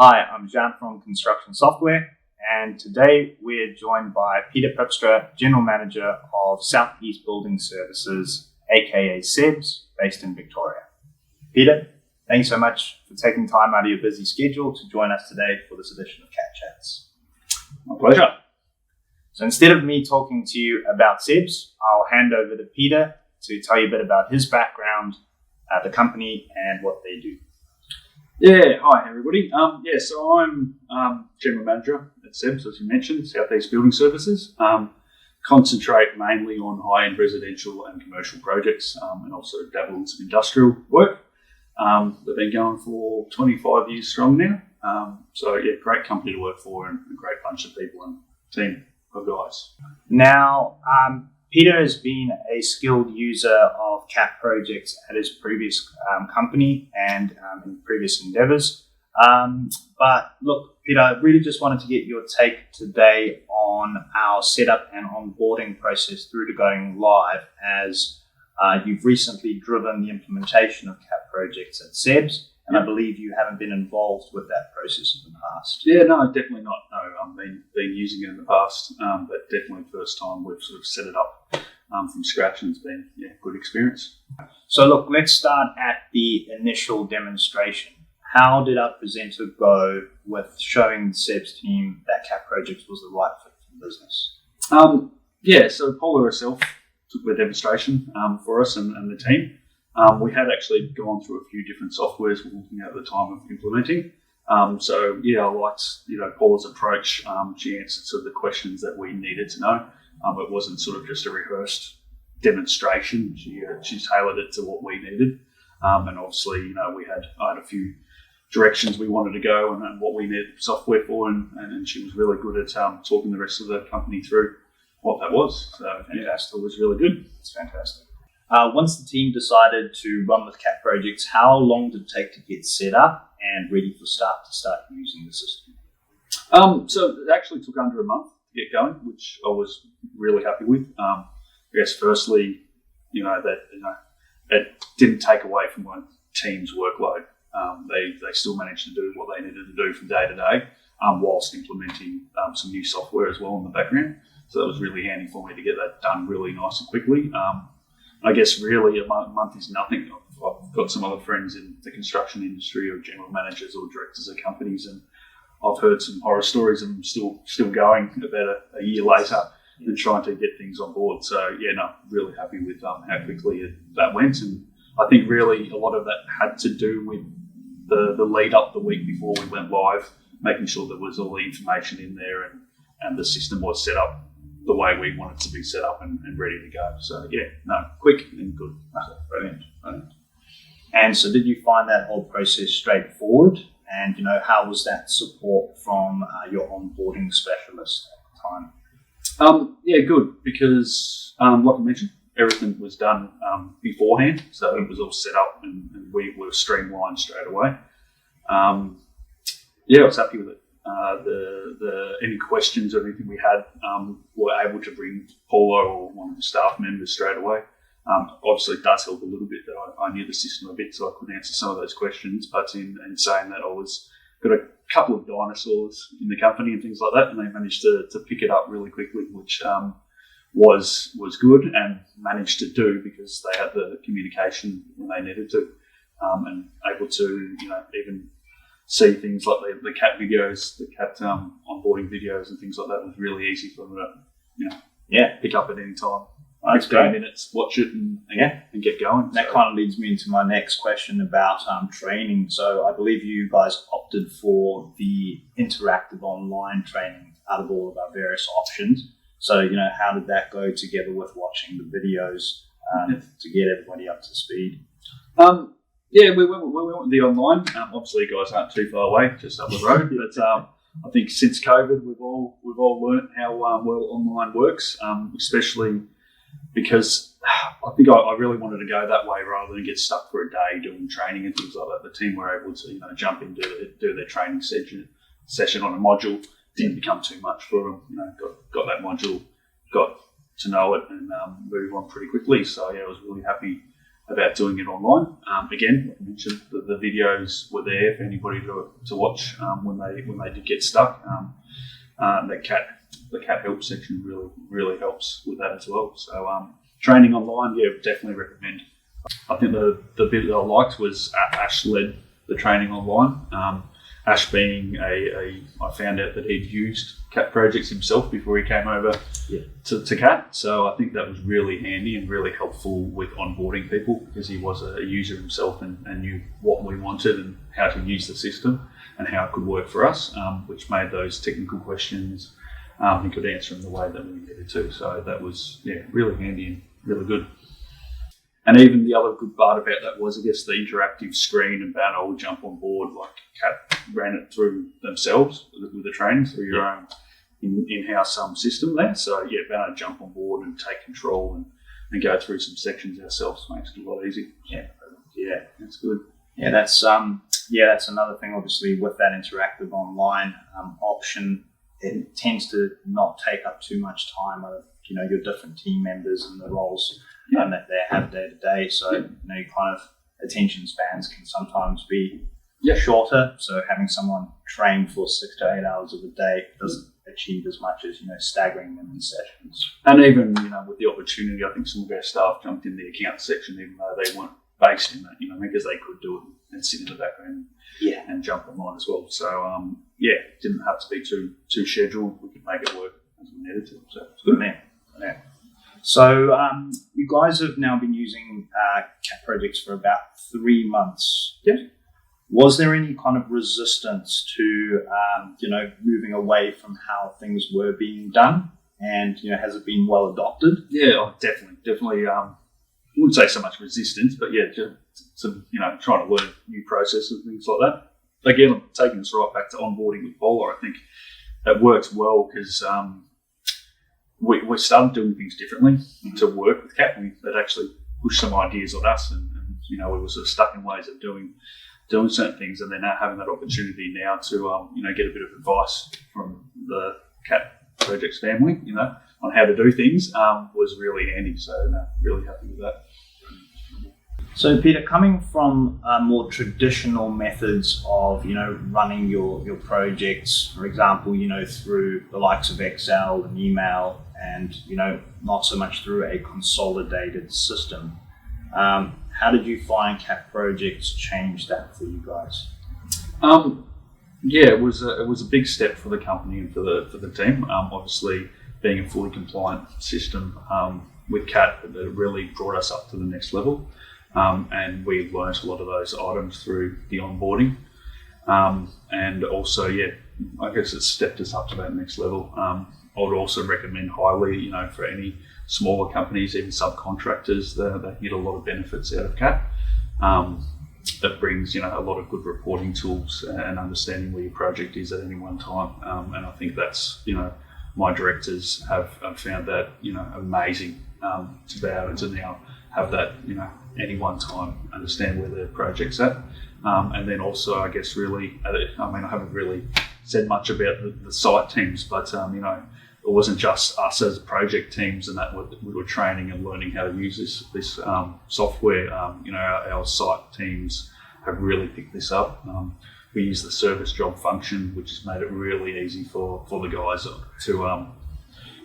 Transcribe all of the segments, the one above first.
Hi, I'm Jan from Construction Software, and today we're joined by Peter Pijpstra, General Manager of Southeast Building Services, aka SEBS, based in Victoria. Peter, thanks so much for taking time out of your busy schedule to join us today for this edition of CATChats. My pleasure. So instead of me talking to you about SEBS, I'll hand over to Peter to tell you a bit about his background, the company, and what they do. Yeah, hi everybody. So I'm General Manager at SEBS, as you mentioned, Southeast Building Services. Concentrate mainly on high-end residential and commercial projects, and also dabble in some industrial work. We've been going for 25 years strong now. Great company to work for and a great bunch of people and team of guys. Now, Peter has been a skilled user of CATProjects at his previous company and in previous endeavors. But look, Peter, I really just wanted to get your take today on our setup and onboarding process through to going live, as you've recently driven the implementation of CATProjects at SEBS, and I believe you haven't been involved with that process in the past. Yeah, no, definitely not. No, I've been using it in the past, but definitely first time we've sort of set it up from scratch, and it's been a good experience. So look, let's start at the initial demonstration. How did our presenter go with showing the SEBS team that CATProjects was the right fit for the business? So Paula herself took the demonstration for us and the team. We had actually gone through a few different softwares we were looking at the time of implementing. I liked Paula's approach. She answered sort of the questions that we needed to know. It wasn't sort of just a rehearsed demonstration. She tailored it to what we needed, and obviously I had a few directions we wanted to go and what we needed software for, and she was really good at talking the rest of the company through what that was. So fantastic. It was really good. It's fantastic. Once the team decided to run with CATProjects, how long did it take to get set up and ready for start using the system? So it actually took under a month to get going, which I was really happy with. I guess firstly, it didn't take away from my team's workload. They still managed to do what they needed to do from day to day, whilst implementing some new software as well in the background. So that was really handy for me to get that done really nice and quickly. I guess really a month is nothing. I've got some other friends in the construction industry or general managers or directors of companies, and I've heard some horror stories of them still going about a year later and trying to get things on board. So really happy with how quickly that went. And I think really a lot of that had to do with the lead up the week before we went live, making sure there was all the information in there and the system was set up the way we wanted to be set up and ready to go. So quick and good. Brilliant. And so did you find that whole process straightforward? And how was that support from your onboarding specialist at the time? Good, because like I mentioned, everything was done beforehand, so it was all set up and we were streamlined straight away. I was happy with it. Any questions or anything we had, were able to bring Paula or one of the staff members straight away. Obviously it does help a little bit that I knew the system a bit, so I could answer some of those questions, but in saying that, I got a couple of dinosaurs in the company and things like that, and they managed to pick it up really quickly, which was good and managed to do because they had the communication when they needed to, and able to even see things like the CAT videos, the CAT onboarding videos and things like that. Was really easy for them to pick up at any time. That's 15 great. minutes, watch it and get going. That kind of leads me into my next question about training. So I believe you guys opted for the interactive online training out of all of our various options. So, how did that go together with watching the videos to get everybody up to speed? We went with the online. Obviously, you guys aren't too far away, just up the road. But I think since COVID, we've all learnt how well online works, especially because I think I really wanted to go that way rather than get stuck for a day doing training and things like that. The team were able to jump in, do their training session on a module. Didn't become too much for them. Got that module, got to know it, and move on pretty quickly. So I was really happy about doing it online. Again, like I mentioned, the videos were there for anybody to watch when they did get stuck. The CAT help section really helps with that as well. So training online, yeah, definitely recommend. I think the bit that I liked was Ash led the training online. Ash being I found out that he'd used CATProjects himself before he came over to CAT. So I think that was really handy and really helpful with onboarding people, because he was a user himself and knew what we wanted and how to use the system and how it could work for us, which made those technical questions, he could answer them the way that we needed to. So that was really handy and really good. And even the other good part about that was, I guess, the interactive screen and Banner would jump on board. Like CAT ran it through themselves with the training through your own in-house system there. So Banner jump on board and take control and go through some sections ourselves. Makes it a lot easier. Yeah, that's good. Yeah, that's another thing. Obviously, with that interactive online option, it tends to not take up too much time of your different team members and the roles that they have day to day. So your kind of attention spans can sometimes be shorter. So having someone trained for 6 to 8 hours of a day doesn't achieve as much as staggering them in sessions. And even with the opportunity, I think some of our staff jumped in the account section even though they weren't based in that, because they could do it and sit in the background and jump online as well. So it didn't have to be too scheduled. We could make it work as we needed to. So it's good. Yeah. So you guys have now been using CATProjects for about 3 months. Yep. Was there any kind of resistance to moving away from how things were being done? And has it been well adopted? Yeah, definitely. I wouldn't say so much resistance, but just trying to learn new processes and things like that. Again, I'm taking this right back to onboarding with Bowler. I think that works well because we started doing things differently to work with CAT. That actually pushed some ideas on us, and we were sort of stuck in ways of doing certain things, and then having that opportunity now to get a bit of advice from the CATProjects family, on how to do things was really handy. So really happy with that. So Peter, coming from more traditional methods of running your projects, for example, through the likes of Excel and email, and not so much through a consolidated system, how did you find CATProjects change that for you guys? It was a big step for the company and for the team. Obviously, being a fully compliant system with CAT, it really brought us up to the next level. And we learnt a lot of those items through the onboarding. And also, I guess it stepped us up to that next level. I would also recommend highly, for any smaller companies, even subcontractors, they get a lot of benefits out of CAT. That brings, a lot of good reporting tools and understanding where your project is at any one time. And I think that's, my directors have found that, amazing to be able to now have that, any one time understand where their project's at. And then also, I guess, really, I haven't really said much about the site teams, but, it wasn't just us as project teams and that we were training and learning how to use this software. Our site teams have really picked this up. We use the service job function, which has made it really easy for the guys to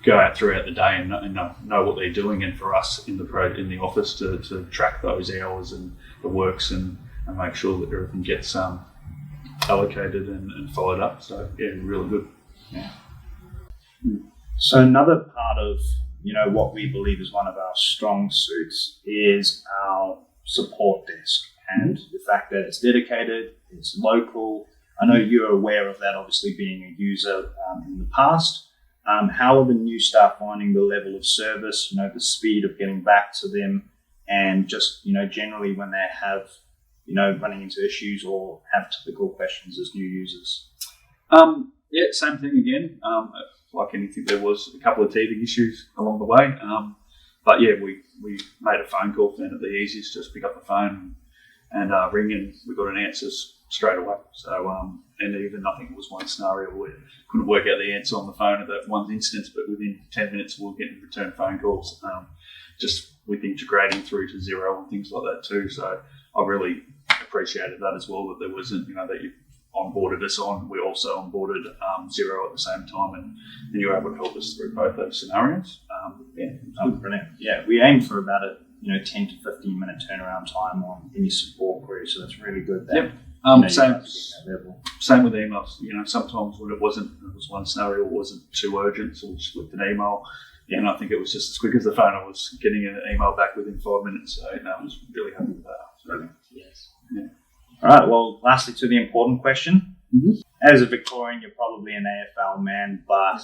go out throughout the day and know what they're doing, and for us in the office to track those hours and the works and make sure that everything gets allocated and followed up. So really good. Yeah. So another part of what we believe is one of our strong suits is our support desk, and the fact that it's dedicated, it's local. I know you're aware of that, obviously being a user in the past. How are the new staff finding the level of service, the speed of getting back to them, and just, generally when they have, running into issues or have typical questions as new users? Same thing again. Like anything, there was a couple of teething issues along the way. But we made a phone call, found it the easiest, just pick up the phone and ring, and we got an answer straight away. So, and even I think it was one scenario where we couldn't work out the answer on the phone at that one instance, but within 10 minutes we were getting return phone calls. just with integrating through to Zero and things like that too. So I really appreciated that as well, that there wasn't, that you onboarded us on. We also onboarded Zero at the same time, and you were able to help us through both those scenarios. Brilliant. Yeah, we aim for about a 10 to 15 minute turnaround time on any support query, so that's really good. That, same with emails. Sometimes when it was one scenario, it wasn't too urgent, so we just flipped an email. Yeah. And I think it was just as quick as the phone. I was getting an email back within 5 minutes, so I was really happy with that. Brilliant. Yes. Yeah. All right. Well, lastly, to the important question. Mm-hmm. As a Victorian, you're probably an AFL man, but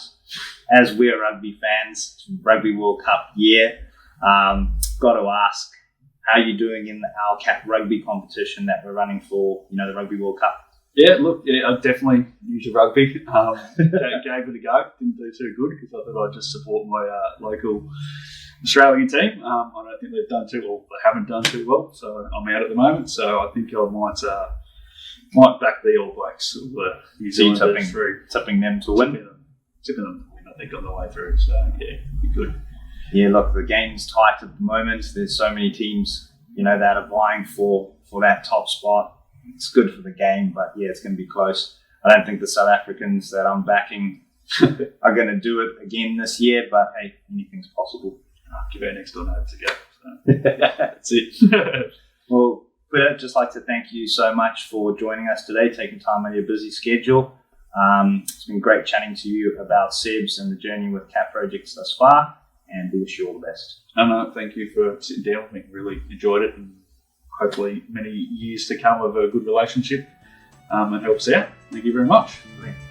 as we're rugby fans, Rugby World Cup year, got to ask, how are you doing in our CAT rugby competition that we're running for, the Rugby World Cup? Yeah, look, I definitely use your rugby. Gave it a go. Didn't do too good because I thought I'd just support my local Australian team. I don't think they've done too well. They haven't done too well, so I'm out at the moment. So I think I might back the All Blacks or the New Zealanders through. Tipping them to win? Tipping them to win, I think, on the way through. So, yeah, be good. Yeah, look, the game's tight at the moment. There's so many teams, that are vying for that top spot. It's good for the game, but yeah, it's going to be close. I don't think the South Africans that I'm backing are going to do it again this year, but hey, anything's possible. I'll give our next door note to go. So. That's it. Well, Peter, I'd just like to thank you so much for joining us today, taking time out of your busy schedule. It's been great chatting to you about SEBS and the journey with CATProjects thus far, and we wish you all the best. No, thank you for sitting down with me. Really enjoyed it, and hopefully many years to come of a good relationship and helps out. Thank you very much. Brilliant.